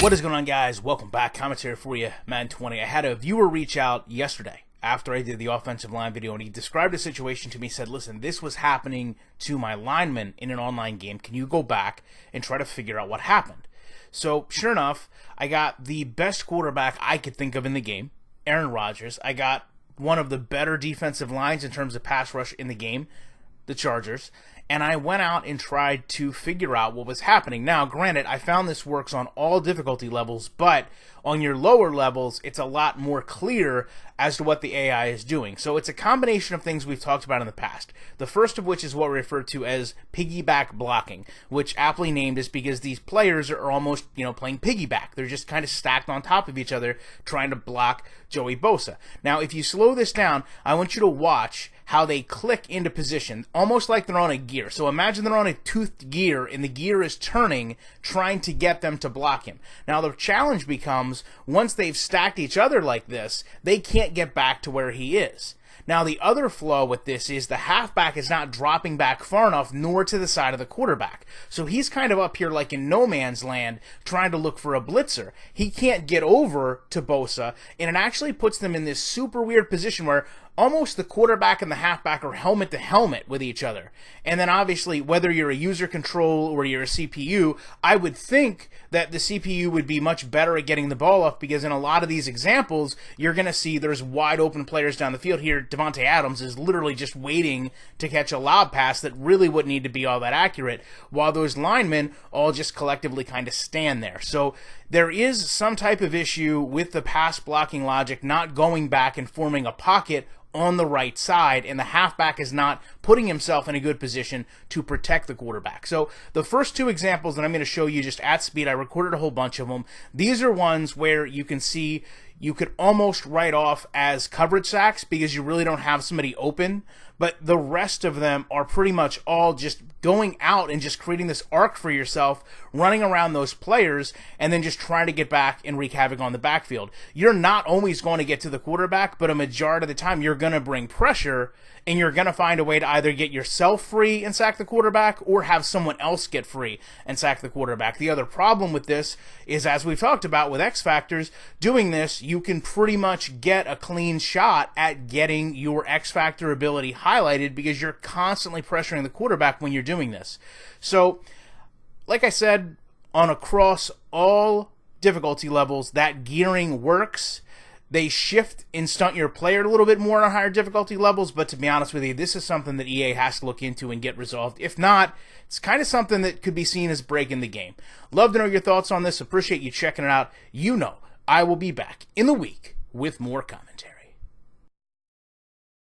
What is going on, guys? Welcome back. Commentary for you, Madden 20. I had a viewer reach out yesterday after I did the offensive line video, and he described a situation to me. Said, listen, this was happening to my lineman in an online game. Can you go back and try to figure out what happened? So sure enough, I got the best quarterback I could think of in the game, Aaron Rodgers. I got one of the better defensive lines in terms of pass rush in the game, the Chargers. And I went out and tried to figure out what was happening. Now, granted, I found this works on all difficulty levels, but on your lower levels, it's a lot more clear as to what the AI is doing. So it's a combination of things we've talked about in the past. The first of which is what we refer to as piggyback blocking, which aptly named is because these players are almost, playing piggyback. They're just kind of stacked on top of each other trying to block Joey Bosa. Now, if you slow this down, I want you to watch how they click into position, almost like they're on a gear. So imagine they're on a toothed gear, and the gear is turning, trying to get them to block him. Now, the challenge becomes, once they've stacked each other like this, they can't get back to where he is. Now, the other flaw with this is the halfback is not dropping back far enough, nor to the side of the quarterback. So he's kind of up here like in no man's land trying to look for a blitzer. He can't get over to Bosa, and it actually puts them in this super weird position where almost the quarterback and the halfback are helmet to helmet with each other. And then obviously, whether you're a user control or you're a CPU, I would think that the CPU would be much better at getting the ball off, because in a lot of these examples, you're going to see there's wide open players down the field. Here, Devontae Adams is literally just waiting to catch a lob pass that really wouldn't need to be all that accurate, while those linemen all just collectively kind of stand there. So there is some type of issue with the pass blocking logic not going back and forming a pocket on the right side, and the halfback is not putting himself in a good position to protect the quarterback. So the first two examples that I'm going to show you just at speed, I recorded a whole bunch of them. These are ones where you can see you could almost write off as coverage sacks because you really don't have somebody open, but the rest of them are pretty much all just going out and just creating this arc for yourself, running around those players, and then just trying to get back and wreak havoc on the backfield. You're not always going to get to the quarterback, but a majority of the time you're going to bring pressure, and you're going to find a way to either get yourself free and sack the quarterback or have someone else get free and sack the quarterback. The other problem with this is, as we've talked about with X Factors, doing this, you can pretty much get a clean shot at getting your X Factor ability highlighted because you're constantly pressuring the quarterback when you're doing this. So, like I said, across all difficulty levels, that gearing works. They shift and stunt your player a little bit more on higher difficulty levels, but to be honest with you, this is something that EA has to look into and get resolved. If not, it's kind of something that could be seen as breaking the game. Love to know your thoughts on this. Appreciate you checking it out. I will be back in the week with more commentary.